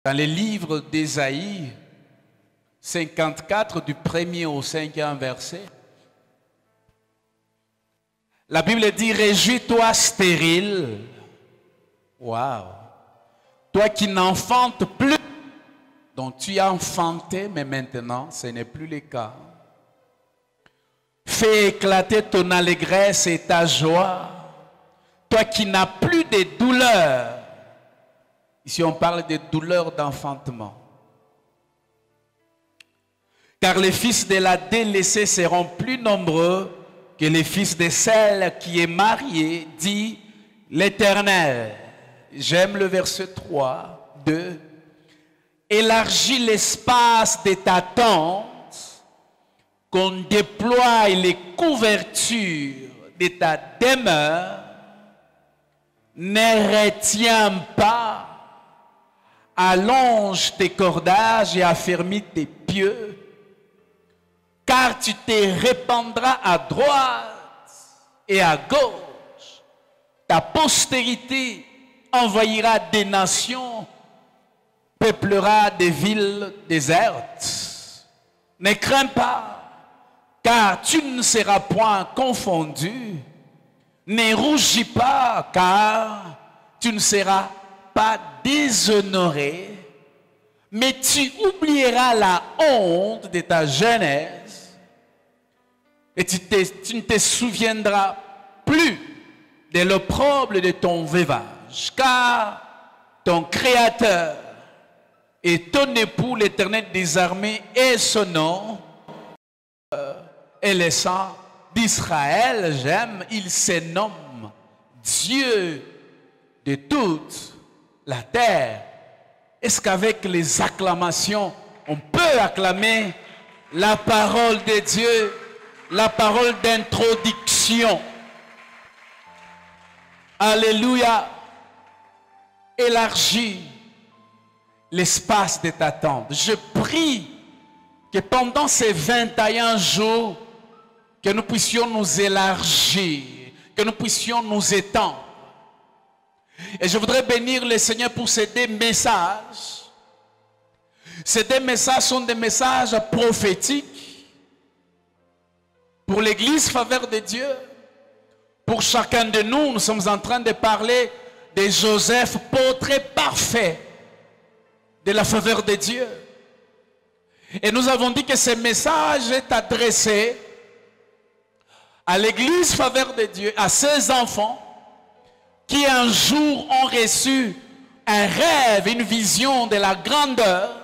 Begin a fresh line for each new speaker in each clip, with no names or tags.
Dans les livres d'Ésaïe 54, du 1er au 5e verset, la Bible dit: réjouis-toi stérile. Waouh! Toi qui n'enfantes plus, donc tu as enfanté, mais maintenant ce n'est plus le cas. Fais éclater ton allégresse et ta joie. Toi qui n'as plus de douleurs. Ici on parle de douleurs d'enfantement. Car les fils de la délaissée seront plus nombreux que les fils de celle qui est mariée, dit l'Éternel. J'aime le verset 3, 2. Élargis l'espace de ta tente, qu'on déploie les couvertures de ta demeure, ne retiens pas, allonge tes cordages et affermis tes pieux, car tu te répandras à droite et à gauche. Ta postérité envahira des nations, peuplera des villes désertes. Ne crains pas, car tu ne seras point confondu. Ne rougis pas, car tu ne seras pas déshonoré. Mais tu oublieras la honte de ta jeunesse et tu ne te souviendras plus de l'opprobre de ton veuvage, car ton Créateur et ton époux, l'Éternel des armées, et son nom, et le sang d'Israël, j'aime, il se nomme Dieu de toute la terre. Est-ce qu'avec les acclamations, on peut acclamer la parole de Dieu, la parole d'introduction? Alléluia. Élargis l'espace de ta tente. Je prie que pendant ces 21 jours, que nous puissions nous élargir, que nous puissions nous étendre. Et je voudrais bénir le Seigneur pour ces deux messages. Ces deux messages sont des messages prophétiques pour l'Église Faveur de Dieu. Pour chacun de nous, nous sommes en train de parler de Joseph, portrait parfait de la faveur de Dieu. Et nous avons dit que ce message est adressé à l'Église Faveur de Dieu, à ses enfants qui un jour ont reçu un rêve, une vision de la grandeur.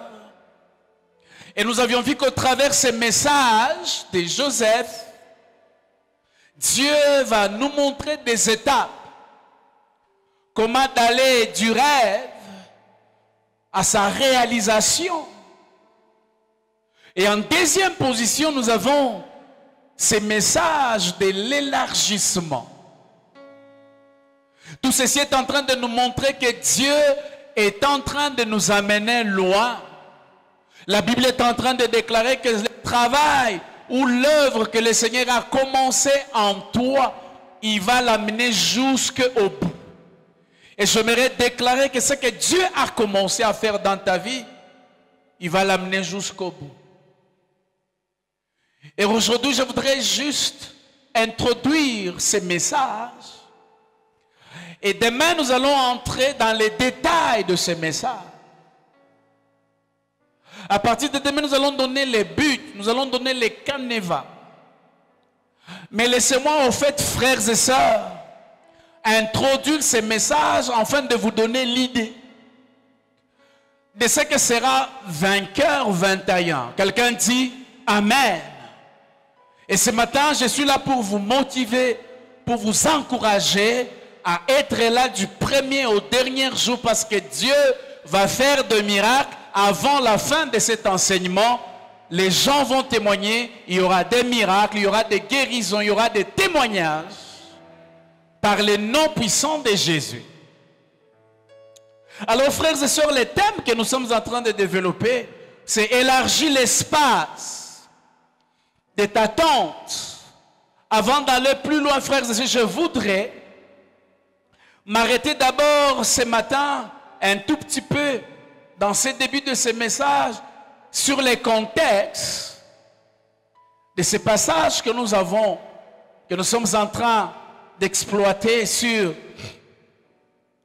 Et nous avions vu qu'au travers de ces messages de Joseph, Dieu va nous montrer des étapes. Comment d'aller du rêve à sa réalisation. Et en deuxième position, nous avons ces messages de l'élargissement. Tout ceci est en train de nous montrer que Dieu est en train de nous amener loin. La Bible est en train de déclarer que le travail ou l'œuvre que le Seigneur a commencé en toi, il va l'amener jusqu'au bout. Et j'aimerais déclarer que ce que Dieu a commencé à faire dans ta vie, il va l'amener jusqu'au bout. Et aujourd'hui, je voudrais juste introduire ces messages. Et demain, nous allons entrer dans les détails de ces messages. À partir de demain, nous allons donner les buts, nous allons donner les canevas. Mais laissez-moi, au fait, frères et sœurs, introduire ces messages afin de vous donner l'idée de ce que sera vainqueur 21. Quelqu'un dit Amen. Et ce matin, je suis là pour vous motiver, pour vous encourager à être là du premier au dernier jour, parce que Dieu va faire des miracles avant la fin de cet enseignement. Les gens vont témoigner, il y aura des miracles, il y aura des guérisons, il y aura des témoignages par les noms puissants de Jésus. Alors frères et sœurs, le thème que nous sommes en train de développer, c'est élargir l'espace de ta tente. Avant d'aller plus loin, frères et sœurs, je voudrais m'arrêter d'abord ce matin un tout petit peu dans ce début de ce message sur les contextes de ces passages que nous avons, que nous sommes en train d'exploiter sur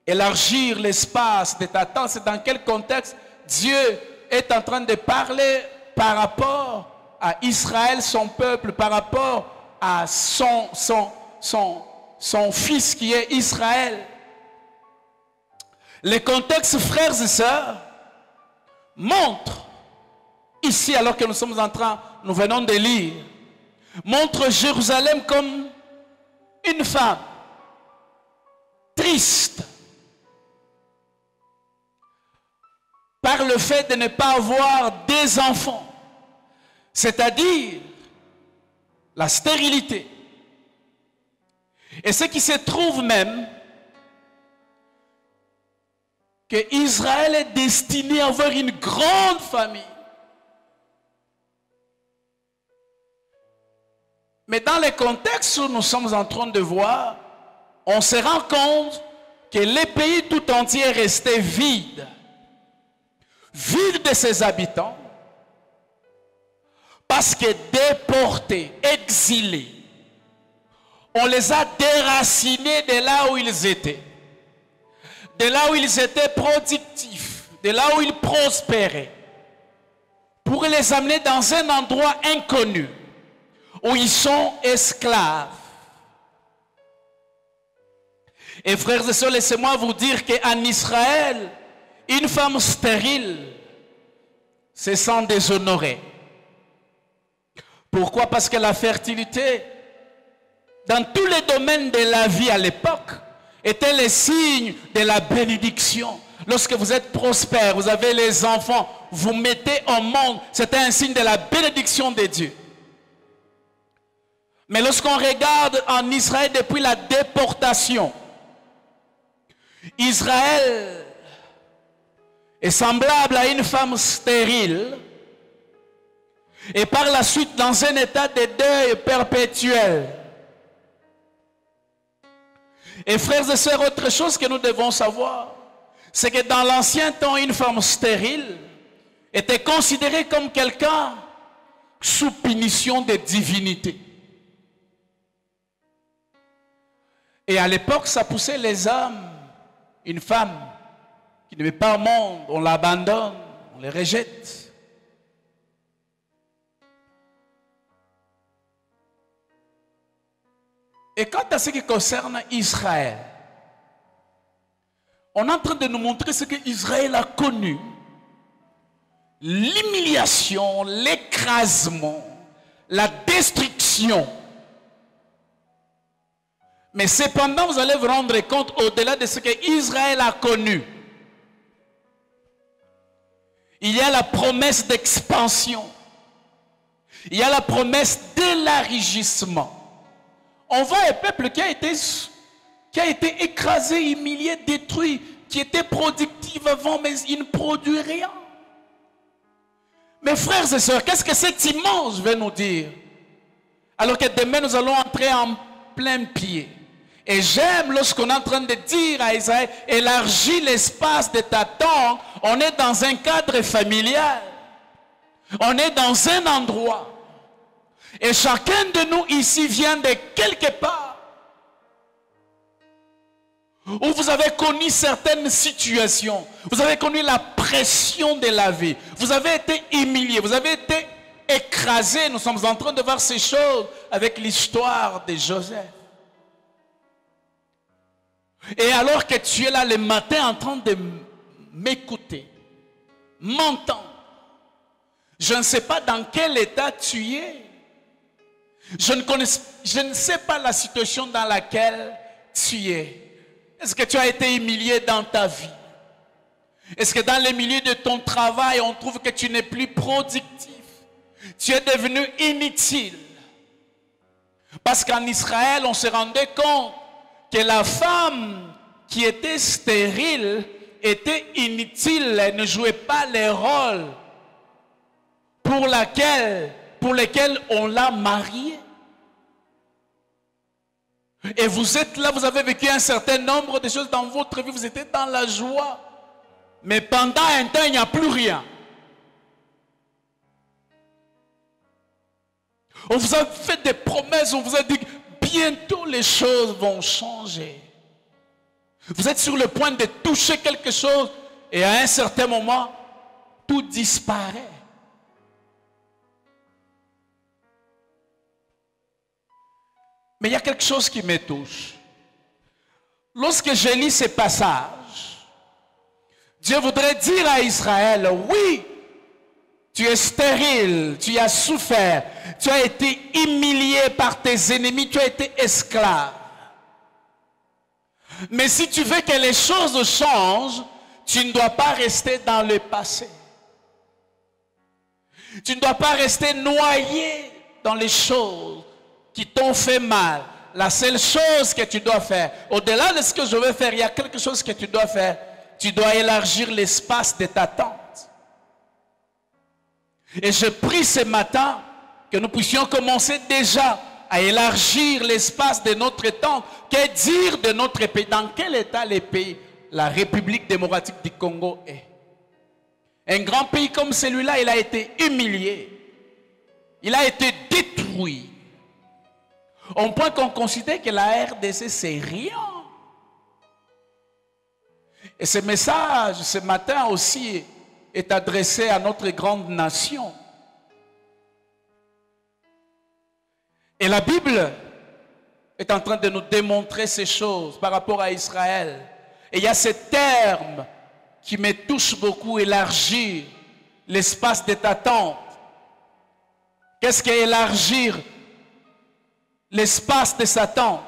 élargir l'espace de ta tente. C'est dans quel contexte Dieu est en train de parler par rapport à Israël, son peuple, par rapport à son fils qui est Israël. Les contextes, frères et sœurs, montrent, ici alors que nous venons de lire, montrent Jérusalem comme une femme triste par le fait de ne pas avoir des enfants, c'est-à-dire la stérilité. Et ce qui se trouve même que Israël est destiné à avoir une grande famille. Mais dans les contextes où nous sommes en train de voir, on se rend compte que le pays tout entier est resté vide. Vide de ses habitants. Parce que déportés, exilés, on les a déracinés de là où ils étaient. De là où ils étaient productifs, de là où ils prospéraient, pour les amener dans un endroit inconnu, où ils sont esclaves. Et frères et sœurs, laissez-moi vous dire qu'en Israël, une femme stérile se sent déshonorée. Pourquoi? Parce que la fertilité, dans tous les domaines de la vie à l'époque, était le signe de la bénédiction. Lorsque vous êtes prospère, vous avez les enfants, vous mettez au monde, c'était un signe de la bénédiction de Dieu. Mais lorsqu'on regarde en Israël depuis la déportation, Israël est semblable à une femme stérile et par la suite dans un état de deuil perpétuel. Et frères et sœurs, autre chose que nous devons savoir, c'est que dans l'ancien temps, une femme stérile était considérée comme quelqu'un sous punition de divinité. Et à l'époque, ça poussait les hommes. Une femme qui ne veut pas au monde, on l'abandonne, on les rejette. Et quant à ce qui concerne Israël, on est en train de nous montrer ce que Israël a connu. L'humiliation, l'écrasement, la destruction. Mais cependant, vous allez vous rendre compte au-delà de ce que Israël a connu. Il y a la promesse d'expansion. Il y a la promesse d'élargissement. On voit un peuple qui a été écrasé, humilié, détruit, qui était productif avant, mais il ne produit rien. Mes frères et sœurs, qu'est-ce que cette image veut nous dire? Alors que demain, nous allons entrer en plein pied. Et j'aime lorsqu'on est en train de dire à Israël, élargis l'espace de ta tente. On est dans un cadre familial. On est dans un endroit. Et chacun de nous ici vient de quelque part où vous avez connu certaines situations. Vous avez connu la pression de la vie. Vous avez été humilié. Vous avez été écrasé. Nous sommes en train de voir ces choses avec l'histoire de Joseph. Et alors que tu es là le matin en train de m'écouter, m'entendre, je ne sais pas dans quel état tu es. Je ne sais pas la situation dans laquelle tu es. Est-ce que tu as été humilié dans ta vie? Est-ce que dans le milieu de ton travail, on trouve que tu n'es plus productif? Tu es devenu inutile. Parce qu'en Israël, on se rendait compte que la femme qui était stérile était inutile. Elle ne jouait pas les rôles pour lesquels on l'a mariée. Et vous êtes là, vous avez vécu un certain nombre de choses dans votre vie, vous étiez dans la joie. Mais pendant un temps, il n'y a plus rien. On vous a fait des promesses, on vous a dit que bientôt les choses vont changer. Vous êtes sur le point de toucher quelque chose et à un certain moment, tout disparaît. Mais il y a quelque chose qui me touche. Lorsque je lis ces passages, Dieu voudrait dire à Israël, oui, tu es stérile, tu as souffert, tu as été humilié par tes ennemis, tu as été esclave. Mais si tu veux que les choses changent, tu ne dois pas rester dans le passé. Tu ne dois pas rester noyé dans les choses qui t'ont fait mal. La seule chose que tu dois faire, au-delà de ce que je veux faire, il y a quelque chose que tu dois faire. Tu dois élargir l'espace de ta tente. Et je prie ce matin que nous puissions commencer déjà à élargir l'espace de notre tente. Que dire de notre pays? Dans quel état le pays, la République démocratique du Congo est? Un grand pays comme celui-là, il a été humilié. Il a été détruit. Au point qu'on considère que la RDC, c'est rien. Et ce message, ce matin aussi, est adressé à notre grande nation. Et la Bible est en train de nous démontrer ces choses par rapport à Israël. Et il y a ce terme qui me touche beaucoup, élargir l'espace de ta tente. Qu'est-ce qu'élargir l'espace de sa tente?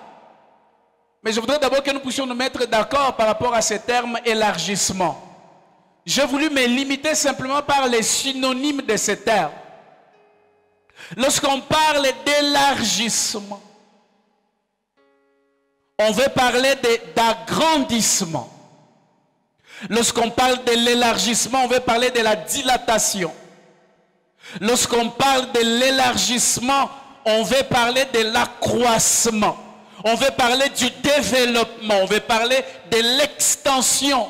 Mais je voudrais d'abord que nous puissions nous mettre d'accord par rapport à ce terme élargissement. J'ai voulu me limiter simplement par les synonymes de ce terme. Lorsqu'on parle d'élargissement, on veut parler d'agrandissement. Lorsqu'on parle de l'élargissement, on veut parler de la dilatation. Lorsqu'on parle de l'élargissement, on veut parler de l'accroissement. On veut parler du développement. On veut parler de l'extension.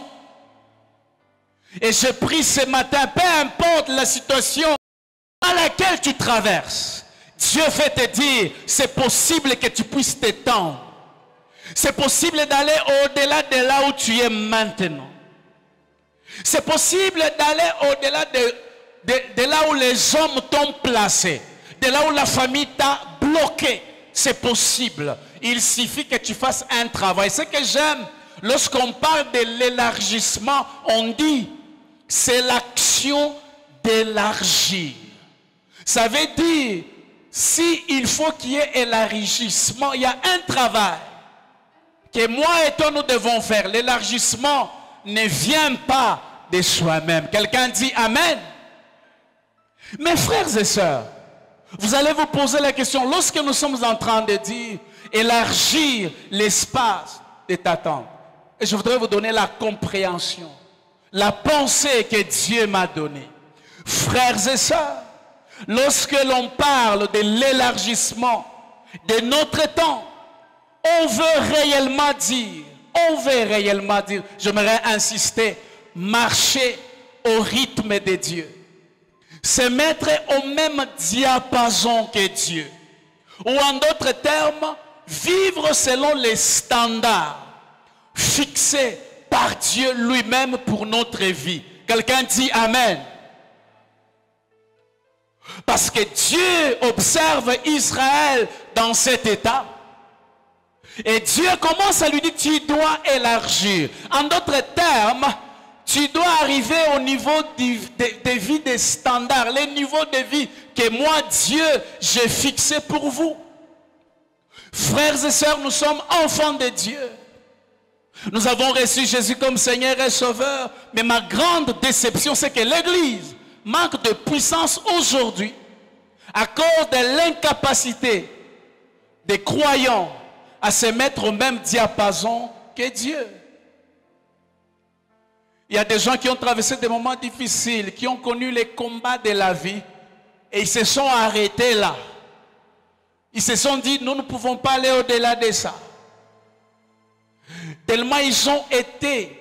Et je prie ce matin, peu importe la situation à laquelle tu traverses, Dieu fait te dire, c'est possible que tu puisses t'étendre. C'est possible d'aller au-delà de là où tu es maintenant. C'est possible d'aller au-delà de là où les hommes t'ont placé, de là où la famille t'a bloqué. C'est possible. Il suffit que tu fasses un travail. Ce que j'aime, lorsqu'on parle de l'élargissement, on dit, c'est l'action d'élargir. Ça veut dire, s'il faut qu'il y ait élargissement, il y a un travail que moi et toi nous devons faire. L'élargissement ne vient pas de soi-même. Quelqu'un dit Amen. Mes frères et sœurs, vous allez vous poser la question, lorsque nous sommes en train de dire élargir l'espace de ta tente, et je voudrais vous donner la compréhension, la pensée que Dieu m'a donnée. Frères et sœurs, lorsque l'on parle de l'élargissement de notre temps, on veut réellement dire, j'aimerais insister, marcher au rythme de Dieu. Se mettre au même diapason que Dieu. Ou en d'autres termes, vivre selon les standards fixés par Dieu lui-même pour notre vie. Quelqu'un dit Amen. Parce que Dieu observe Israël dans cet état. Et Dieu commence à lui dire, tu dois élargir. En d'autres termes, tu dois arriver au niveau de vie des standards, les niveaux de vie que moi, Dieu, j'ai fixé pour vous. Frères et sœurs, nous sommes enfants de Dieu. Nous avons reçu Jésus comme Seigneur et Sauveur. Mais ma grande déception, c'est que l'Église manque de puissance aujourd'hui à cause de l'incapacité des croyants à se mettre au même diapason que Dieu. Il y a des gens qui ont traversé des moments difficiles, qui ont connu les combats de la vie et ils se sont arrêtés là. Ils se sont dit, nous ne pouvons pas aller au-delà de ça. Tellement ils ont été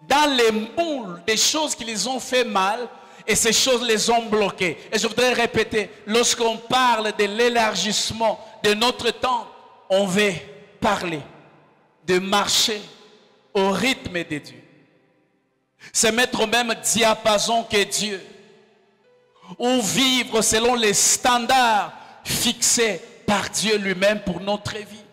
dans dans les moules des choses qui les ont fait mal et ces choses les ont bloqués. Et je voudrais répéter, lorsqu'on parle de l'élargissement de notre temps, on veut parler de marcher au rythme de Dieu. Se mettre au même diapason que Dieu. Ou vivre selon les standards fixés par Dieu lui-même pour notre vie.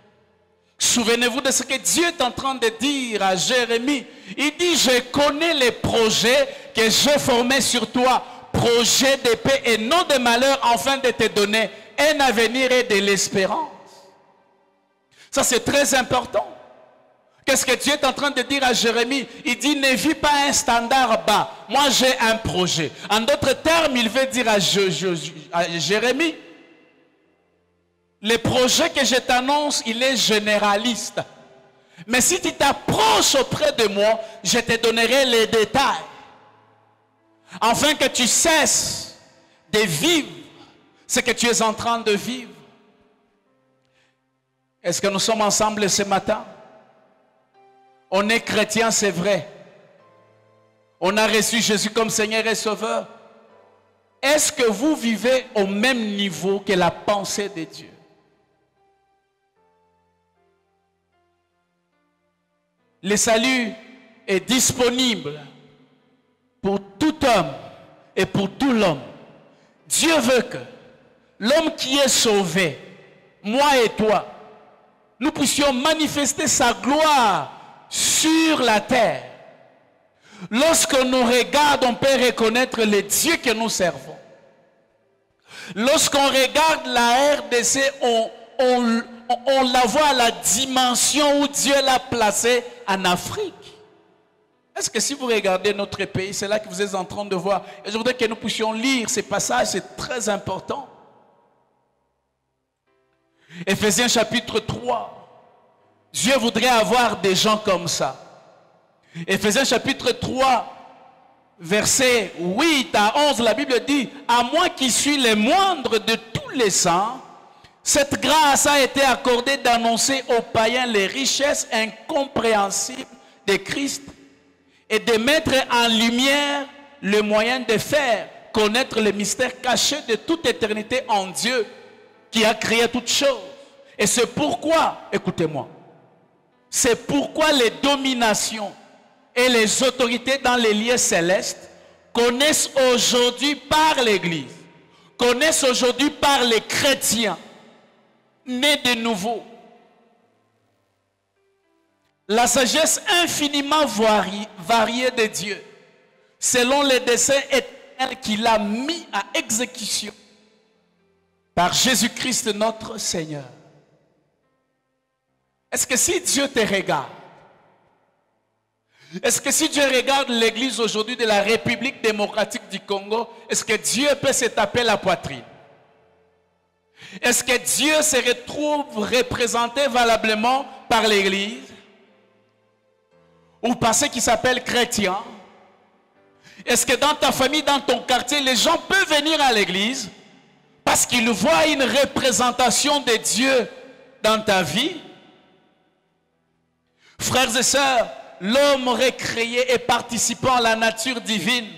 Souvenez-vous de ce que Dieu est en train de dire à Jérémie. Il dit, je connais les projets que j'ai formés sur toi, projets de paix et non de malheur, afin de te donner un avenir et de l'espérance. Ça, c'est très important. Qu'est-ce que Dieu est en train de dire à Jérémie? Il dit, ne vis pas un standard bas. Moi, j'ai un projet. En d'autres termes, il veut dire à Jérémie, le projet que je t'annonce, il est généraliste. Mais si tu t'approches auprès de moi, je te donnerai les détails. Afin que tu cesses de vivre ce que tu es en train de vivre. Est-ce que nous sommes ensemble ce matin? On est chrétien, c'est vrai. On a reçu Jésus comme Seigneur et Sauveur. Est-ce que vous vivez au même niveau que la pensée de Dieu? Le salut est disponible pour tout homme et pour tout l'homme. Dieu veut que l'homme qui est sauvé, moi et toi, nous puissions manifester sa gloire sur la terre. Lorsqu'on nous regarde, on peut reconnaître le Dieu que nous servons. Lorsqu'on regarde la RDC, on la voit à la dimension où Dieu l'a placée en Afrique. Est-ce que si vous regardez notre pays, c'est là que vous êtes en train de voir. Et je voudrais que nous puissions lire ces passages, c'est très important. Éphésiens chapitre 3. Dieu voudrait avoir des gens comme ça. Éphésiens chapitre 3, versets 8 à 11, la Bible dit, à moi qui suis le moindre de tous les saints, cette grâce a été accordée d'annoncer aux païens les richesses incompréhensibles de Christ et de mettre en lumière le moyen de faire connaître le mystère caché de toute éternité en Dieu qui a créé toutes choses. Et c'est pourquoi, écoutez-moi, c'est pourquoi les dominations et les autorités dans les lieux célestes connaissent aujourd'hui par l'Église, connaissent aujourd'hui par les chrétiens, nés de nouveau, la sagesse infiniment variée de Dieu, selon les desseins éternels qu'il a mis à exécution par Jésus-Christ notre Seigneur. Est-ce que si Dieu te regarde, est-ce que si Dieu regarde l'église aujourd'hui de la République démocratique du Congo, est-ce que Dieu peut se taper la poitrine? Est-ce que Dieu se retrouve représenté valablement par l'église? Ou par ceux qui s'appellent chrétiens? Est-ce que dans ta famille, dans ton quartier, les gens peuvent venir à l'église parce qu'ils voient une représentation de Dieu dans ta vie? Frères et sœurs, l'homme recréé et participant à la nature divine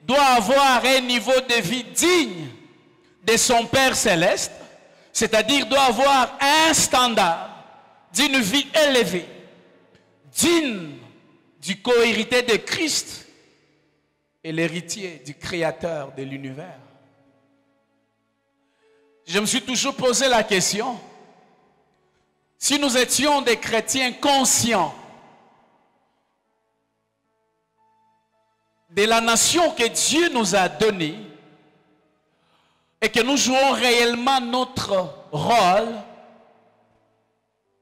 doit avoir un niveau de vie digne de son Père céleste, c'est-à-dire doit avoir un standard d'une vie élevée, digne du co-héritier de Christ et l'héritier du Créateur de l'univers. Je me suis toujours posé la question, si nous étions des chrétiens conscients de la nation que Dieu nous a donnée et que nous jouons réellement notre rôle,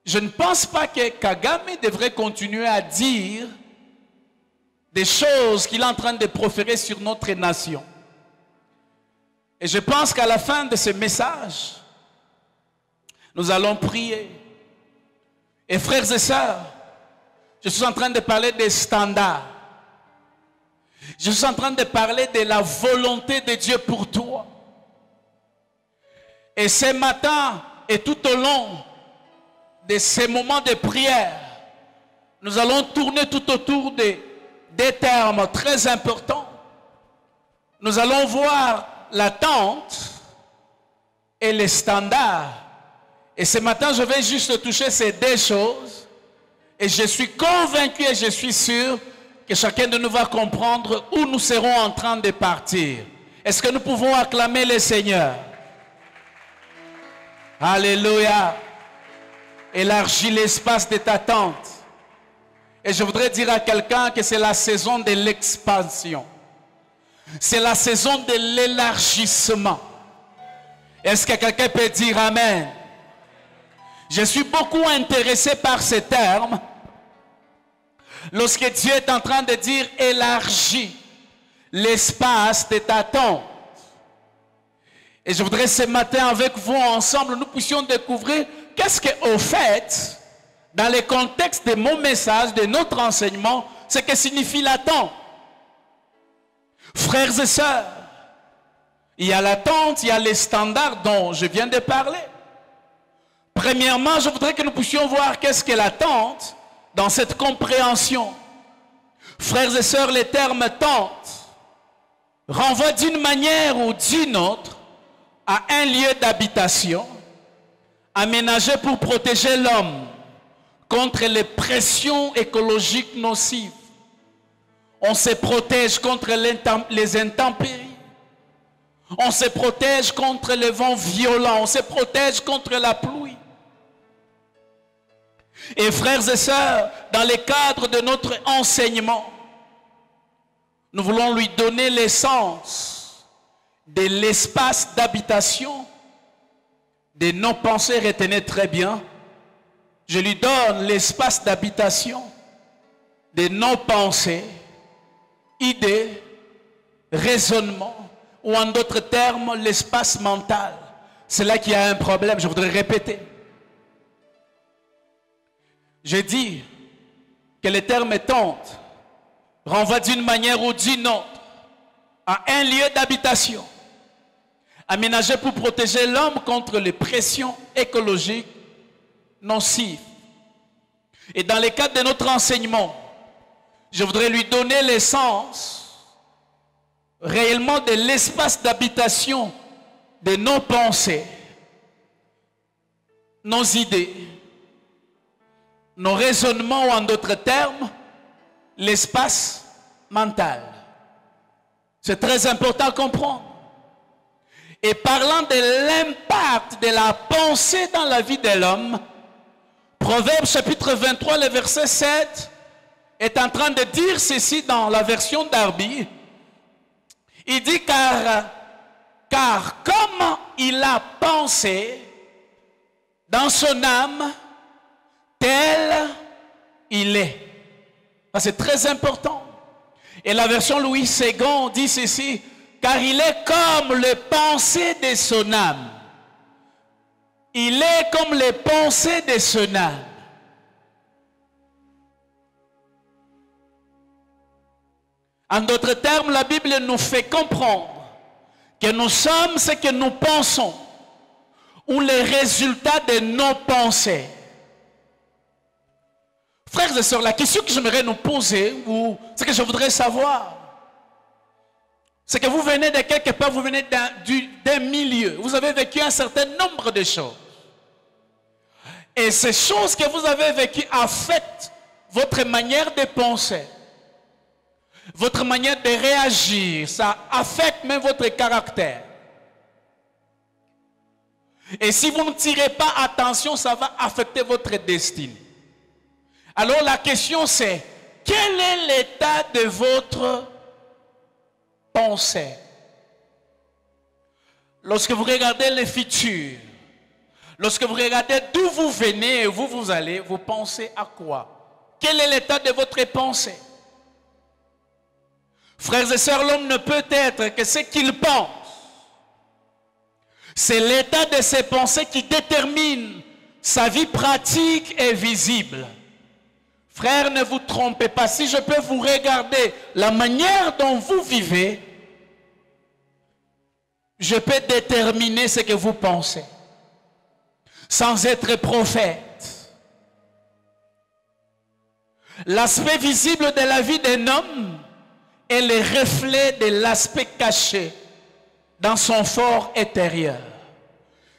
je ne pense pas que Kagame devrait continuer à dire des choses qu'il est en train de proférer sur notre nation. Et je pense qu'à la fin de ce message, nous allons prier. Et frères et sœurs, je suis en train de parler des standards. Je suis en train de parler de la volonté de Dieu pour toi. Et ce matin et tout au long de ces moments de prière, nous allons tourner tout autour de des termes très importants. Nous allons voir l'attente et les standards. Et ce matin, je vais juste toucher ces deux choses. Et je suis convaincu et je suis sûr que chacun de nous va comprendre où nous serons en train de partir. Est-ce que nous pouvons acclamer le Seigneur? Alléluia. Élargis l'espace de ta tente. Et je voudrais dire à quelqu'un que c'est la saison de l'expansion. C'est la saison de l'élargissement. Est-ce que quelqu'un peut dire Amen? Je suis beaucoup intéressé par ces termes. Lorsque Dieu est en train de dire élargis l'espace de ta tente. Et je voudrais ce matin avec vous ensemble, nous puissions découvrir qu'est-ce qu'au fait, dans le contexte de mon message, de notre enseignement, ce que signifie l'attente. Frères et sœurs, il y a l'attente, il y a les standards dont je viens de parler. Premièrement, je voudrais que nous puissions voir qu'est-ce que l'attente dans cette compréhension. Frères et sœurs, les termes tente renvoient d'une manière ou d'une autre à un lieu d'habitation aménagé pour protéger l'homme contre les pressions écologiques nocives. On se protège contre les intempéries. On se protège contre les vents violents. On se protège contre la pluie. Et frères et sœurs, dans le cadre de notre enseignement, nous voulons lui donner l'essence de l'espace d'habitation de nos pensées. Retenez très bien, je lui donne l'espace d'habitation de nos pensées, idées, raisonnements, ou en d'autres termes, l'espace mental. C'est là qu'il y a un problème, je voudrais répéter. J'ai dit que le terme tente renvoie d'une manière ou d'une autre à un lieu d'habitation aménagé pour protéger l'homme contre les pressions écologiques nocives. Et dans le cadre de notre enseignement, je voudrais lui donner l'essence réellement de l'espace d'habitation de nos pensées, nos idées, nos raisonnements, ou en d'autres termes, l'espace mental. C'est très important à comprendre. Et parlant de l'impact de la pensée dans la vie de l'homme, Proverbe chapitre 23, le verset 7, est en train de dire ceci dans la version Darby. Il dit car comme il a pensé dans son âme, tel il est. C'est très important. Et la version Louis II dit ceci, car il est comme les pensées de son âme. Il est comme les pensées de son âme. En d'autres termes, la Bible nous fait comprendre que nous sommes ce que nous pensons, ou les résultats de nos pensées. Frères et sœurs, la question que j'aimerais nous poser, ou ce que je voudrais savoir, c'est que vous venez de quelque part, vous venez d'un milieu, vous avez vécu un certain nombre de choses. Et ces choses que vous avez vécues affectent votre manière de penser, votre manière de réagir, ça affecte même votre caractère. Et si vous ne tirez pas attention, ça va affecter votre destinée. Alors la question c'est, quel est l'état de votre pensée? Lorsque vous regardez le futur, lorsque vous regardez d'où vous venez et où vous allez, vous pensez à quoi? Quel est l'état de votre pensée? Frères et sœurs, l'homme ne peut être que ce qu'il pense. C'est l'état de ses pensées qui détermine sa vie pratique et visible. Frères, ne vous trompez pas. Si je peux vous regarder la manière dont vous vivez, je peux déterminer ce que vous pensez. Sans être prophète. L'aspect visible de la vie d'un homme est le reflet de l'aspect caché dans son fort intérieur.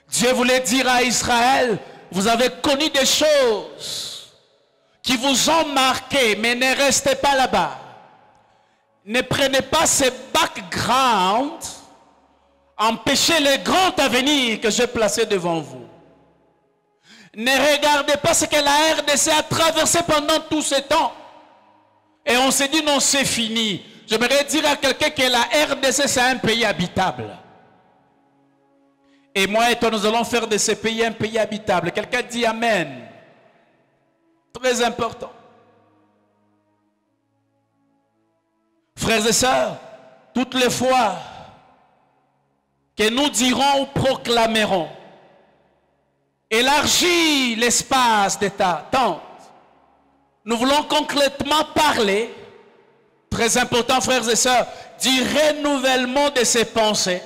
Dieu voulait dire à Israël, vous avez connu des choses qui vous ont marqué, mais ne restez pas là-bas. Ne prenez pas ce background, empêchez le grand avenir que j'ai placé devant vous. Ne regardez pas ce que la RDC a traversé pendant tout ce temps. Et on s'est dit non, c'est fini. J'aimerais dire à quelqu'un que la RDC c'est un pays habitable. Et moi et toi, nous allons faire de ce pays un pays habitable. Quelqu'un dit Amen. Très important. Frères et sœurs, toutes les fois que nous dirons ou proclamerons, élargis l'espace de ta tente, nous voulons concrètement parler, très important frères et sœurs, du renouvellement de ses pensées,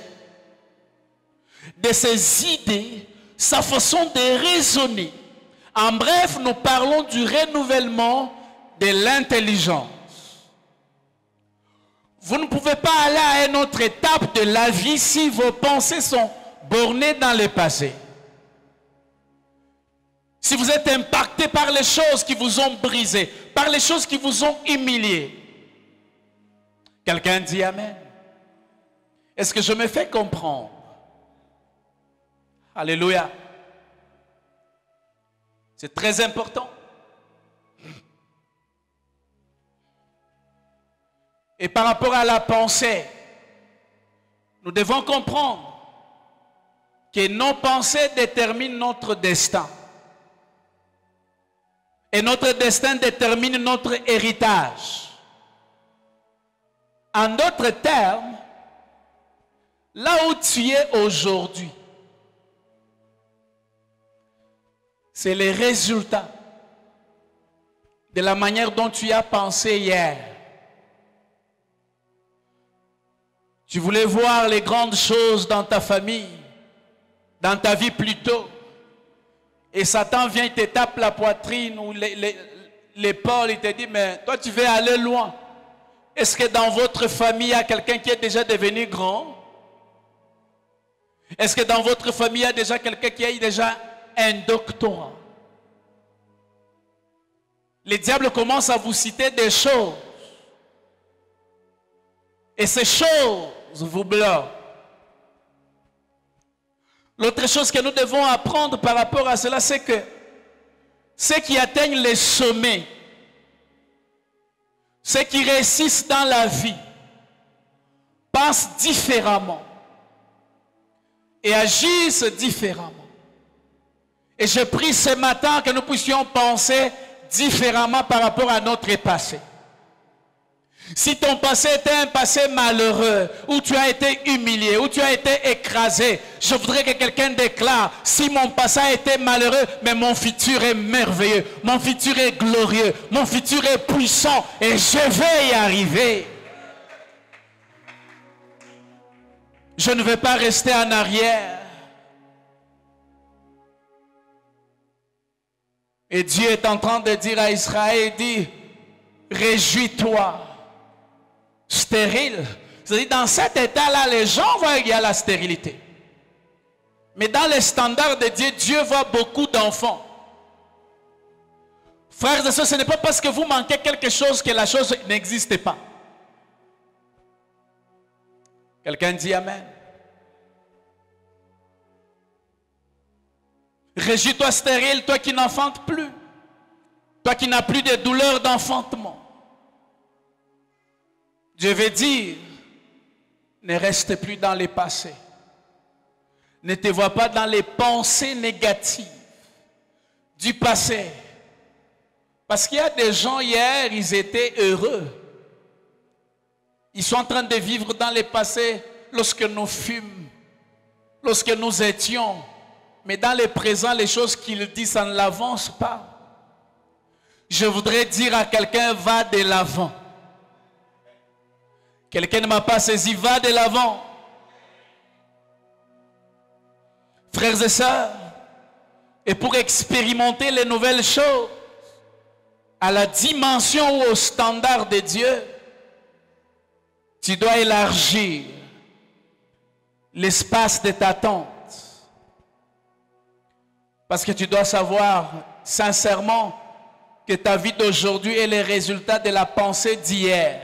de ses idées, sa façon de raisonner. En bref, nous parlons du renouvellement de l'intelligence. Vous ne pouvez pas aller à une autre étape de la vie si vos pensées sont bornées dans le passé. Si vous êtes impacté par les choses qui vous ont brisé, par les choses qui vous ont humilié. Quelqu'un dit Amen. Est-ce que je me fais comprendre? Alléluia. C'est très important. Et par rapport à la pensée, nous devons comprendre que nos pensées déterminent notre destin. Et notre destin détermine notre héritage. En d'autres termes, là où tu es aujourd'hui, c'est le résultat de la manière dont tu as pensé hier. Tu voulais voir les grandes choses dans ta famille, dans ta vie plus tôt. Et Satan vient, il te tape la poitrine ou l'épaule, il te dit, mais toi tu veux aller loin. Est-ce que dans votre famille, il y a quelqu'un qui est déjà devenu grand? Est-ce que dans votre famille, il y a déjà quelqu'un qui a eu déjà un doctorat? Le diable commence à vous citer des choses. Et ces choses vous bloquent. L'autre chose que nous devons apprendre par rapport à cela, c'est que ceux qui atteignent les sommets, ceux qui réussissent dans la vie, pensent différemment et agissent différemment. Et je prie ce matin que nous puissions penser différemment par rapport à notre passé. Si ton passé était un passé malheureux, où tu as été humilié, où tu as été écrasé, je voudrais que quelqu'un déclare, si mon passé a été malheureux, mais mon futur est merveilleux, mon futur est glorieux, mon futur est puissant et je vais y arriver. Je ne vais pas rester en arrière. Et Dieu est en train de dire à Israël, il dit, réjouis-toi. Stérile. C'est-à-dire, dans cet état-là, les gens voient qu'il y a la stérilité. Mais dans les standards de Dieu, Dieu voit beaucoup d'enfants. Frères et sœurs, ce n'est pas parce que vous manquez quelque chose que la chose n'existe pas. Quelqu'un dit Amen. Réjouis-toi stérile, toi qui n'enfantes plus. Toi qui n'as plus de douleur d'enfantement. Je vais dire, ne reste plus dans les passés. Ne te vois pas dans les pensées négatives du passé. Parce qu'il y a des gens hier, ils étaient heureux. Ils sont en train de vivre dans le passé lorsque nous fûmes, lorsque nous étions. Mais dans le présent, les choses qu'il dit, ça ne l'avance pas. Je voudrais dire à quelqu'un, va de l'avant. Quelqu'un ne m'a pas saisi, va de l'avant. Frères et sœurs, et pour expérimenter les nouvelles choses, à la dimension ou au standard de Dieu, tu dois élargir l'espace de ta tente. Parce que tu dois savoir sincèrement que ta vie d'aujourd'hui est le résultat de la pensée d'hier.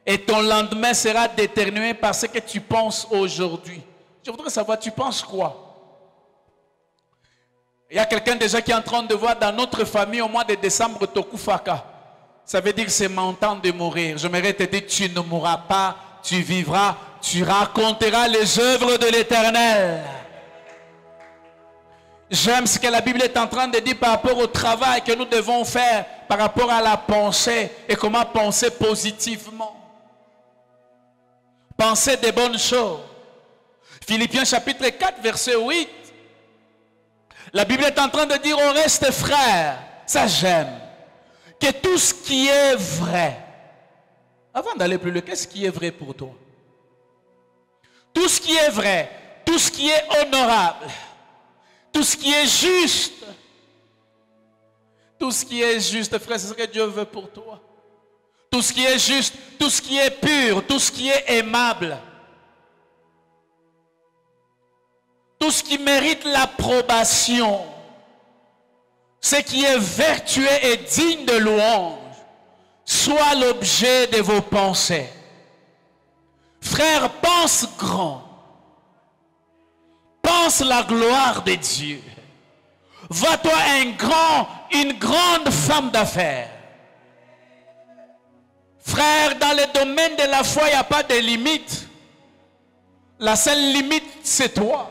Et ton lendemain sera déterminé par ce que tu penses aujourd'hui. Je voudrais savoir, tu penses quoi? Il y a quelqu'un déjà qui est en train de voir dans notre famille au mois de décembre Tokufaka. Ça veut dire que c'est mon temps de mourir. J'aimerais te dire, tu ne mourras pas, tu vivras, tu raconteras les œuvres de l'Éternel. J'aime ce que la Bible est en train de dire par rapport au travail que nous devons faire, par rapport à la pensée et comment penser positivement. Penser des bonnes choses. Philippiens chapitre 4, verset 8. La Bible est en train de dire au reste frères, ça j'aime, que tout ce qui est vrai, avant d'aller plus loin, qu'est-ce qui est vrai pour toi? Tout ce qui est vrai, tout ce qui est honorable, tout ce qui est juste, tout ce qui est juste, frère, c'est ce que Dieu veut pour toi. Tout ce qui est juste, tout ce qui est pur, tout ce qui est aimable, tout ce qui mérite l'approbation, ce qui est vertueux et digne de louange, soit l'objet de vos pensées. Frère, pense grand. Pense la gloire de Dieu. Vois-toi une grande femme d'affaires. Frère, dans le domaine de la foi, il n'y a pas de limite. La seule limite, c'est toi.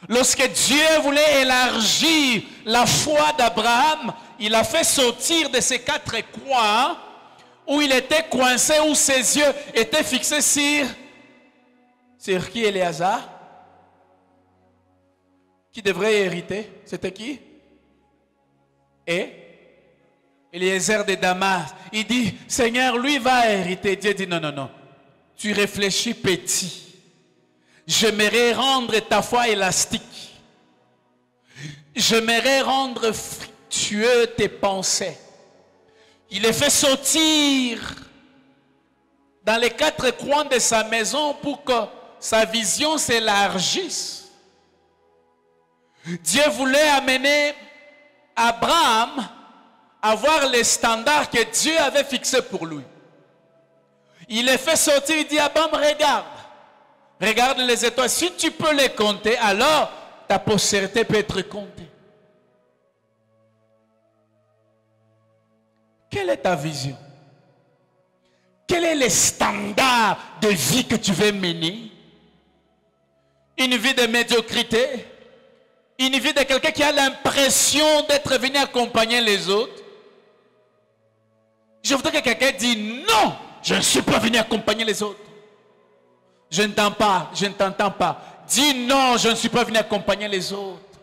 Lorsque Dieu voulait élargir la foi d'Abraham, il a fait sortir de ces 4 coins où il était coincé, où ses yeux étaient fixés sur qui? Éléazar? Qui devrait hériter? C'était qui? Et Eliezer de Damas. Il dit, Seigneur, lui va hériter. Dieu dit, non, non, non. Tu réfléchis petit. J'aimerais rendre ta foi élastique. J'aimerais rendre fructueux tes pensées. Il les fait sortir dans les 4 coins de sa maison pour que sa vision s'élargisse. Dieu voulait amener Abraham à voir les standards que Dieu avait fixés pour lui. Il les fait sortir, il dit, Abraham, regarde. Regarde les étoiles. Si tu peux les compter, alors ta postérité peut être comptée. Quelle est ta vision? Quel est le standard de vie que tu veux mener? Une vie de médiocrité? Une vie de quelqu'un qui a l'impression d'être venu accompagner les autres? Je voudrais que quelqu'un dise non, je ne suis pas venu accompagner les autres. Je ne t'entends pas. Dis non, je ne suis pas venu accompagner les autres.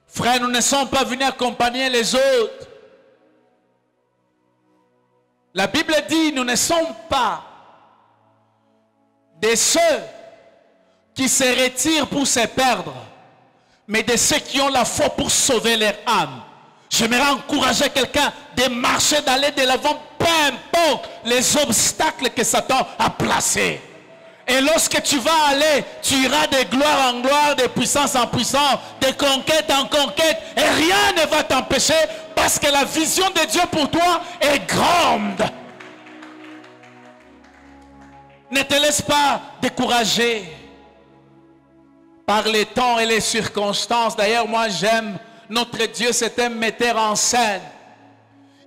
Frère, nous ne sommes pas venus accompagner les autres. La Bible dit, nous ne sommes pas de ceux qui se retirent pour se perdre, mais de ceux qui ont la foi pour sauver leur âme. J'aimerais encourager quelqu'un de marcher, d'aller de l'avant, peu importe les obstacles que Satan a placés. Et lorsque tu vas aller, tu iras de gloire en gloire, de puissance en puissance, de conquête en conquête, et rien ne va t'empêcher parce que la vision de Dieu pour toi est grande. Ne te laisse pas décourager par les temps et les circonstances. D'ailleurs, moi j'aime notre Dieu, c'est un metteur en scène.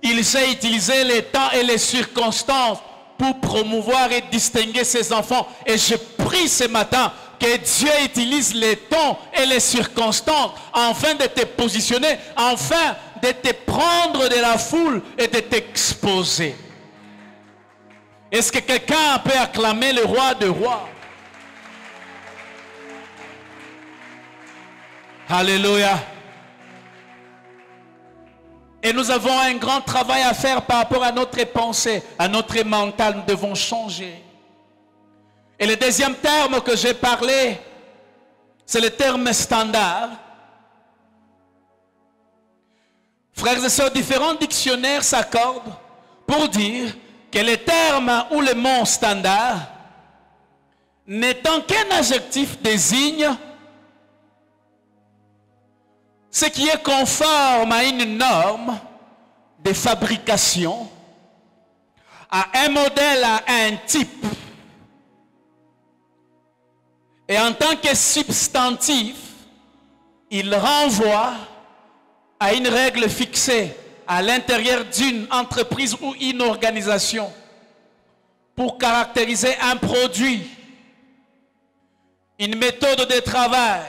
Il sait utiliser les temps et les circonstances pour promouvoir et distinguer ses enfants. Et je prie ce matin que Dieu utilise les temps et les circonstances afin de te positionner, afin de te prendre de la foule et de t'exposer. Est-ce que quelqu'un peut acclamer le roi des rois? Alléluia. Et nous avons un grand travail à faire par rapport à notre pensée, à notre mental. Nous devons changer. Et le deuxième terme que j'ai parlé, c'est le terme standard. Frères et sœurs, différents dictionnaires s'accordent pour dire que les termes ou les mots standards, n'étant qu'un adjectif, désigne ce qui est conforme à une norme de fabrication, à un modèle, à un type. Et en tant que substantif, il renvoie à une règle fixée à l'intérieur d'une entreprise ou une organisation pour caractériser un produit, une méthode de travail,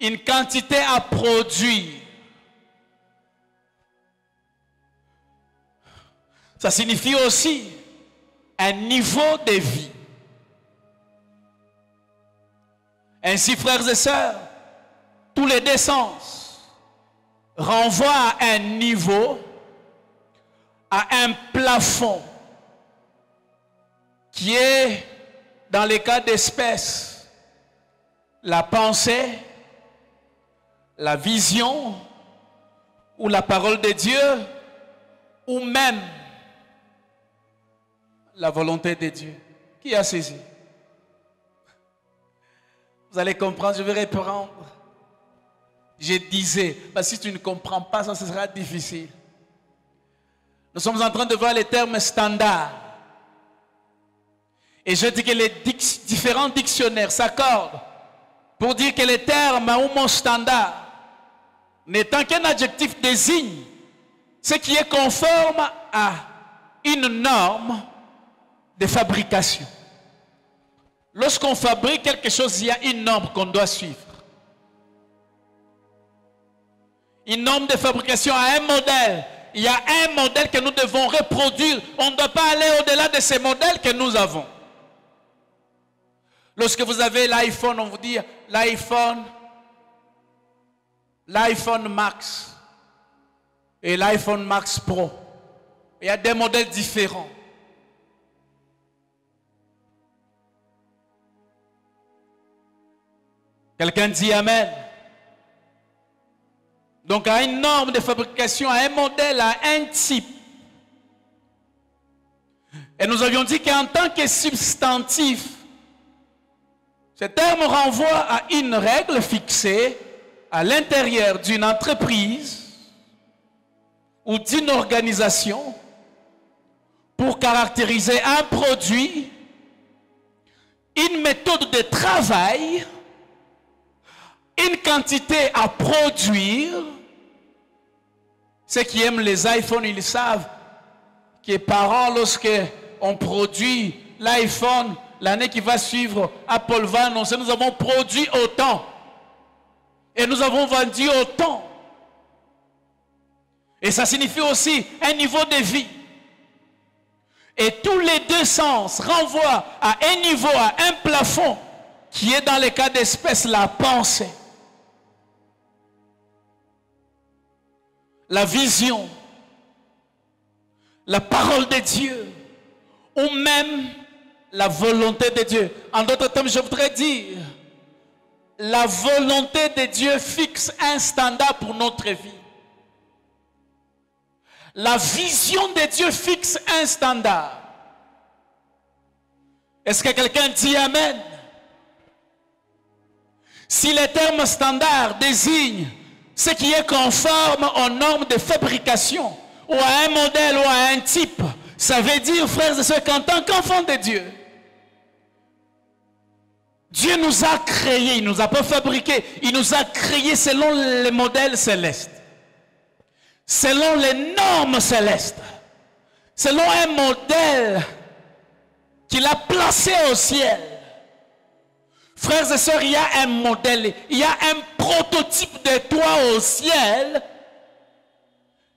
une quantité à produire. Ça signifie aussi un niveau de vie. Ainsi, frères et sœurs, tous les deux sens renvoient à un niveau, à un plafond, qui est, dans les cas d'espèces, la pensée, la vision, ou la parole de Dieu, ou même la volonté de Dieu. Qui a saisi? Vous allez comprendre, je vais reprendre. Je disais, parce que si tu ne comprends pas, ça ce sera difficile. Nous sommes en train de voir les termes standards. Et je dis que les différents dictionnaires s'accordent pour dire que les termes ou mots standards, n'étant qu'un adjectif, désigne ce qui est conforme à une norme de fabrication. Lorsqu'on fabrique quelque chose, il y a une norme qu'on doit suivre. Une norme de fabrication à un modèle. Il y a un modèle que nous devons reproduire. On ne doit pas aller au-delà de ces modèles que nous avons. Lorsque vous avez l'iPhone, on vous dit l'iPhone Max et l'iPhone Max Pro. Il y a des modèles différents. Quelqu'un dit Amen. Donc à une norme de fabrication, à un modèle, à un type. Et nous avions dit qu'en tant que substantif, ce terme renvoie à une règle fixée à l'intérieur d'une entreprise ou d'une organisation pour caractériser un produit, une méthode de travail, une quantité à produire. Ceux qui aiment les iPhones, ils savent que par an, lorsque on produit l'iPhone, l'année qui va suivre, Apple va annoncer, nous avons produit autant. Et nous avons vendu autant. Et ça signifie aussi un niveau de vie. Et tous les deux sens renvoient à un niveau, à un plafond, qui est dans les cas d'espèce la pensée, la vision, la parole de Dieu, ou même la volonté de Dieu. En d'autres termes, je voudrais dire, la volonté de Dieu fixe un standard pour notre vie. La vision de Dieu fixe un standard. Est-ce que quelqu'un dit Amen? Si les termes standards désignent ce qui est conforme aux normes de fabrication, ou à un modèle, ou à un type, ça veut dire, frères et sœurs, qu'en tant qu'enfants de Dieu, Dieu nous a créés, il ne nous a pas fabriqués, il nous a créés selon les modèles célestes, selon les normes célestes, selon un modèle qu'il a placé au ciel. Frères et sœurs, il y a un modèle, il y a un prototype de toi au ciel,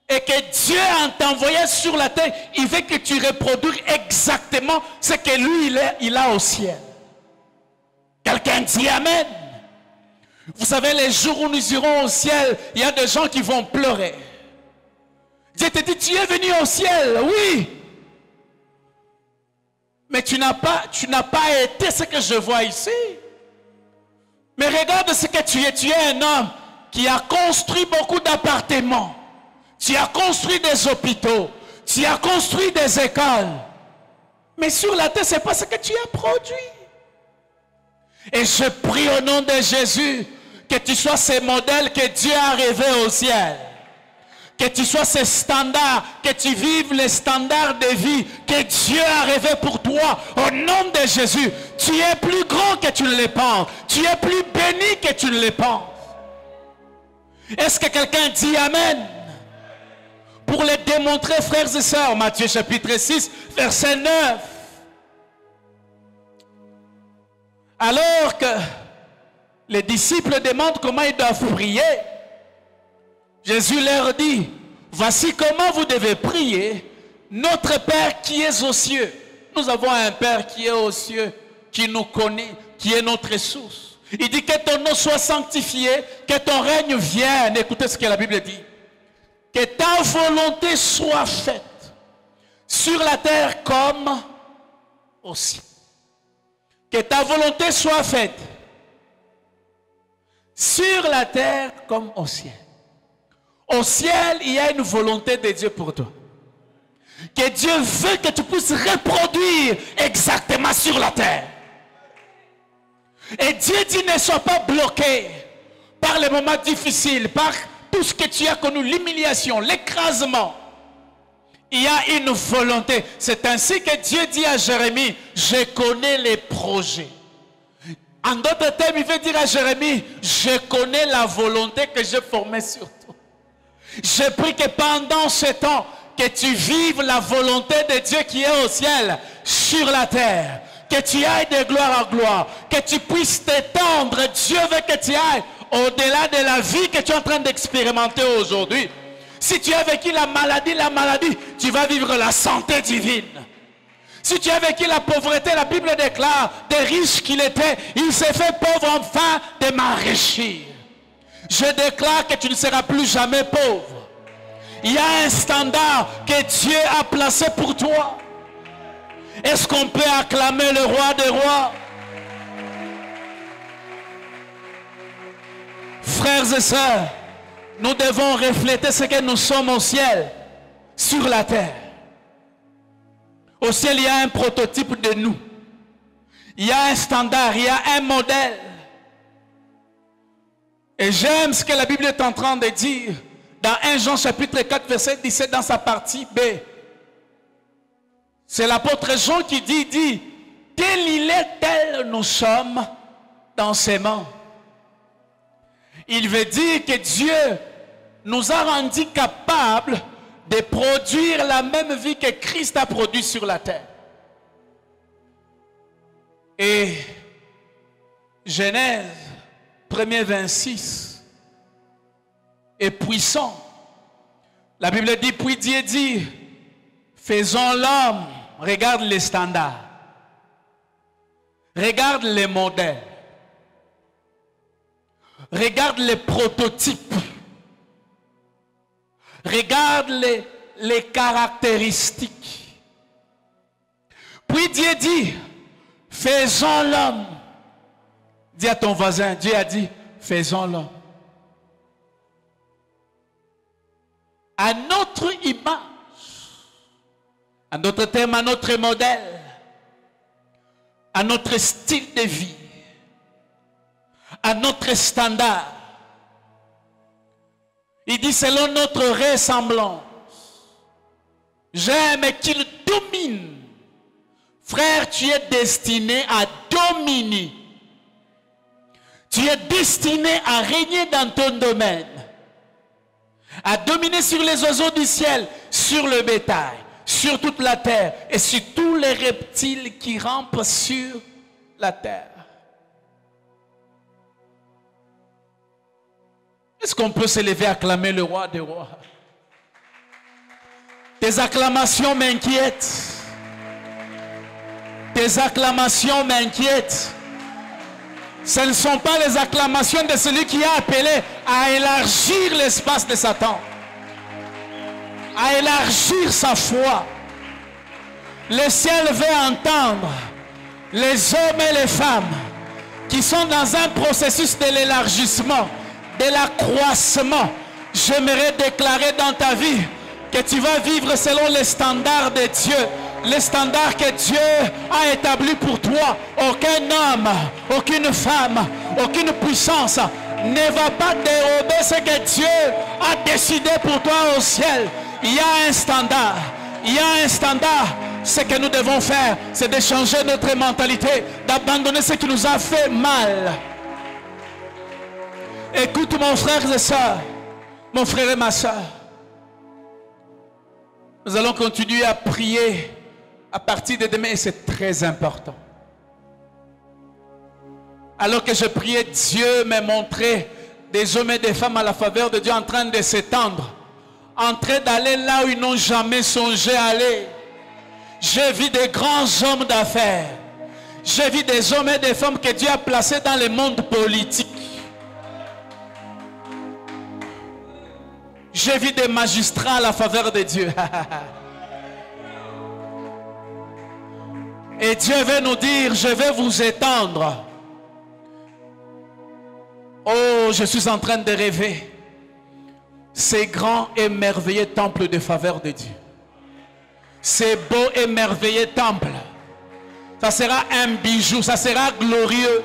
et que Dieu, en t'envoyant sur la terre, il veut que tu reproduises exactement ce que lui, il a au ciel. Quelqu'un dit Amen. Vous savez, les jours où nous irons au ciel, il y a des gens qui vont pleurer. Dieu te dit, tu es venu au ciel, oui. Mais tu n'as pas été ce que je vois ici. Mais regarde ce que tu es. Tu es un homme qui a construit beaucoup d'appartements. Tu as construit des hôpitaux. Tu as construit des écoles. Mais sur la terre, ce n'est pas ce que tu as produit. Et je prie au nom de Jésus que tu sois ce modèle que Dieu a rêvé au ciel. Que tu sois ce standard, que tu vives les standards de vie que Dieu a rêvé pour toi. Au nom de Jésus, tu es plus grand que tu ne le penses. Tu es plus béni que tu ne le penses. Est-ce que quelqu'un dit Amen? Pour le démontrer, frères et sœurs, Matthieu chapitre 6, verset 9. Alors que les disciples demandent comment ils doivent prier, Jésus leur dit, voici comment vous devez prier. Notre Père qui est aux cieux. Nous avons un Père qui est aux cieux, qui nous connaît, qui est notre source. Il dit que ton nom soit sanctifié, que ton règne vienne. Écoutez ce que la Bible dit. Que ta volonté soit faite sur la terre comme au ciel. Que ta volonté soit faite sur la terre comme au ciel. Au ciel, il y a une volonté de Dieu pour toi. Que Dieu veut que tu puisses reproduire exactement sur la terre. Et Dieu dit ne sois pas bloqué par les moments difficiles, par tout ce que tu as connu, l'humiliation, l'écrasement. Il y a une volonté. C'est ainsi que Dieu dit à Jérémie, je connais les projets. En d'autres termes, il veut dire à Jérémie, je connais la volonté que j'ai formée sur toi. Je prie que pendant ce temps, que tu vives la volonté de Dieu qui est au ciel, sur la terre. Que tu ailles de gloire en gloire. Que tu puisses t'étendre. Dieu veut que tu ailles au-delà de la vie que tu es en train d'expérimenter aujourd'hui. Si tu as vécu la maladie, tu vas vivre la santé divine. Si tu as vécu la pauvreté, la Bible déclare, des riches qu'il était, il s'est fait pauvre enfin de m'enrichir. Je déclare que tu ne seras plus jamais pauvre. Il y a un standard que Dieu a placé pour toi. Est-ce qu'on peut acclamer le roi des rois? Frères et sœurs, nous devons refléter ce que nous sommes au ciel, sur la terre. Au ciel, il y a un prototype de nous. Il y a un standard, il y a un modèle. Et j'aime ce que la Bible est en train de dire dans 1 Jean chapitre 4 verset 17 dans sa partie B. C'est l'apôtre Jean qui dit, tel il est, tel nous sommes dans ses mains. Il veut dire que Dieu nous a rendus capables de produire la même vie que Christ a produit sur la terre. Et Genèse 1er 26 est puissant. La Bible dit, puis Dieu dit, faisons l'homme. Regarde les standards. Regarde les modèles. Regarde les prototypes. Regarde les caractéristiques. Puis Dieu dit, faisons l'homme. Dis à ton voisin, Dieu a dit, faisons l'homme. À notre image. En d'autres termes, à notre modèle. À notre style de vie. À notre standard. Il dit selon notre ressemblance. J'aime qu'il domine. Frère, tu es destiné à dominer. Tu es destiné à régner dans ton domaine. À dominer sur les oiseaux du ciel, sur le bétail, sur toute la terre et sur tous les reptiles qui rampent sur la terre. Est-ce qu'on peut se lever à acclamer le roi des rois? Tes acclamations m'inquiètent. Tes acclamations m'inquiètent. Ce ne sont pas les acclamations de celui qui a appelé à élargir l'espace de Satan, à élargir sa foi. Le ciel veut entendre les hommes et les femmes qui sont dans un processus de l'élargissement, de l'accroissement, J'aimerais déclarer dans ta vie que tu vas vivre selon les standards de Dieu. Les standards que Dieu a établis pour toi. Aucun homme, aucune femme, aucune puissance ne va pas dérober ce que Dieu a décidé pour toi au ciel. Il y a un standard. Il y a un standard. Ce que nous devons faire, c'est de changer notre mentalité, d'abandonner ce qui nous a fait mal. Écoute mon frère et soeur, mon frère et ma soeur. Nous allons continuer à prier à partir de demain et c'est très important. Alors que je priais, Dieu m'a montré des hommes et des femmes à la faveur de Dieu en train de s'étendre, en train d'aller là où ils n'ont jamais songé à aller. J'ai vu des grands hommes d'affaires. J'ai vu des hommes et des femmes que Dieu a placés dans le monde politique. J'ai vu des magistrats à la faveur de Dieu. Et Dieu veut nous dire, je vais vous étendre. Oh, je suis en train de rêver ces grands et merveilleux temples de faveur de Dieu. Ces beaux et merveilleux temples. Ça sera un bijou, ça sera glorieux.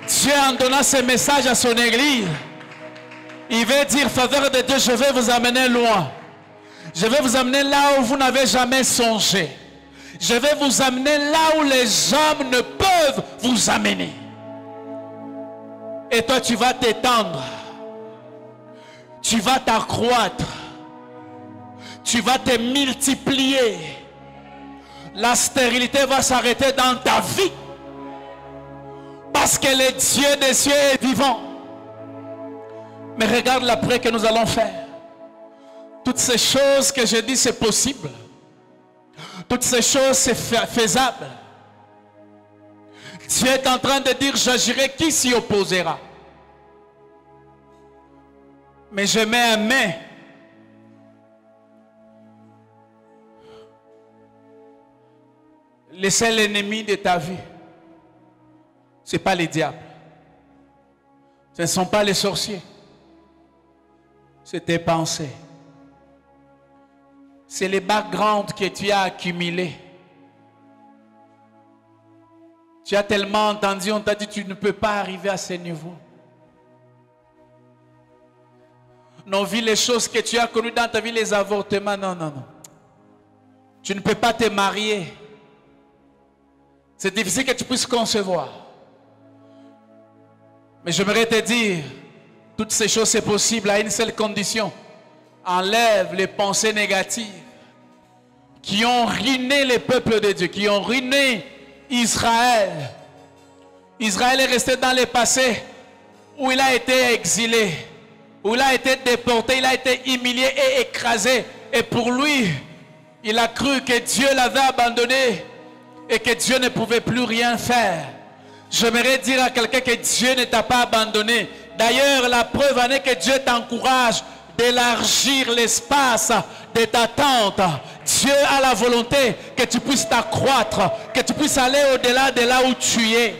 Dieu en donnant ce message à son église, il veut dire, faveur de Dieu, je vais vous amener loin. Je vais vous amener là où vous n'avez jamais songé. Je vais vous amener là où les hommes ne peuvent vous amener. Et toi, tu vas t'étendre. Tu vas t'accroître. Tu vas te multiplier. La stérilité va s'arrêter dans ta vie. Parce que le Dieu des cieux est vivant. Mais regarde l'après que nous allons faire. Toutes ces choses que je dis, c'est possible. Toutes ces choses, c'est faisable. Dieu est en train de dire, j'agirai, qui s'y opposera? Mais je mets un mais. Le seul ennemi de ta vie, ce n'est pas les diables. Ce ne sont pas les sorciers. C'est tes pensées. C'est les backgrounds que tu as accumulés. Tu as tellement entendu, on t'a dit tu ne peux pas arriver à ce niveau. Non, vu les choses que tu as connues dans ta vie, les avortements, non, non, non. Tu ne peux pas te marier. C'est difficile que tu puisses concevoir. Mais j'aimerais te dire, toutes ces choses c'est possible à une seule condition. Enlève les pensées négatives qui ont ruiné les peuples de Dieu, qui ont ruiné Israël. Israël est resté dans le passé où il a été exilé, où il a été déporté, il a été humilié et écrasé. Et pour lui, il a cru que Dieu l'avait abandonné et que Dieu ne pouvait plus rien faire. J'aimerais dire à quelqu'un que Dieu ne t'a pas abandonné. D'ailleurs, la preuve en est que Dieu t'encourage d'élargir l'espace de ta tente. Dieu a la volonté que tu puisses t'accroître, que tu puisses aller au-delà de là où tu es.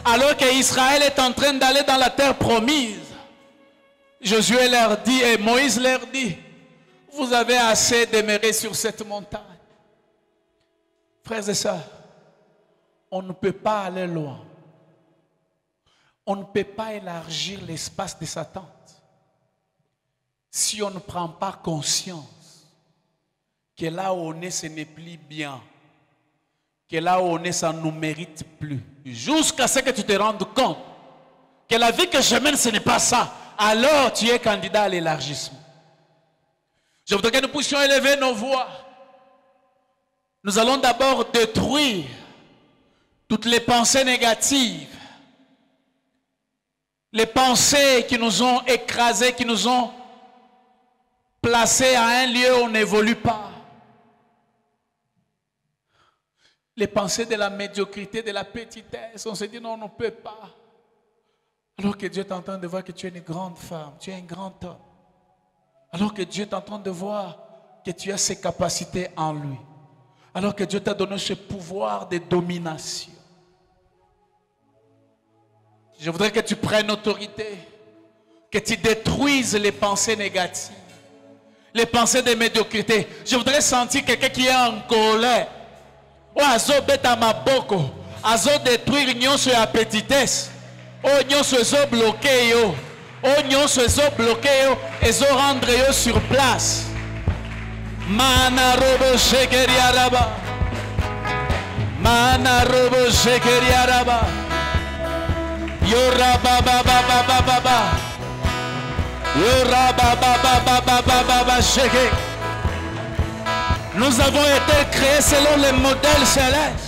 Alors qu'Israël est en train d'aller dans la terre promise, Josué leur dit, et Moïse leur dit, vous avez assez demeuré sur cette montagne. Frères et sœurs, on ne peut pas aller loin. On ne peut pas élargir l'espace de sa tente si on ne prend pas conscience que là où on est, ce n'est plus bien. Que là où on est, ça ne nous mérite plus. Jusqu'à ce que tu te rendes compte que la vie que je mène, ce n'est pas ça. Alors tu es candidat à l'élargissement. Je voudrais que nous puissions élever nos voix. Nous allons d'abord détruire toutes les pensées négatives. Les pensées qui nous ont écrasés, qui nous ont placés à un lieu où on n'évolue pas. Les pensées de la médiocrité, de la petitesse. On se dit non, on ne peut pas. Alors que Dieu est en train de voir que tu es une grande femme, tu es un grand homme. Alors que Dieu est en train de voir que tu as ces capacités en lui. Alors que Dieu t'a donné ce pouvoir de domination. Je voudrais que tu prennes autorité, que tu détruises les pensées négatives, les pensées de médiocrité. Je voudrais sentir quelqu'un qui est en colère. Oh, azo beta maboko, azo détruire nyonso ya petitesse. Oh, nyonso ezo bloqué yo. Oh, nyonso ezo bloqué yo, ezo rendre yo sur place. Mana robo shekeri araba. Mana robo shekeri araba. Yora baba baba baba baba. Yora baba baba baba baba sheke. Nous avons été créés selon les modèles célestes.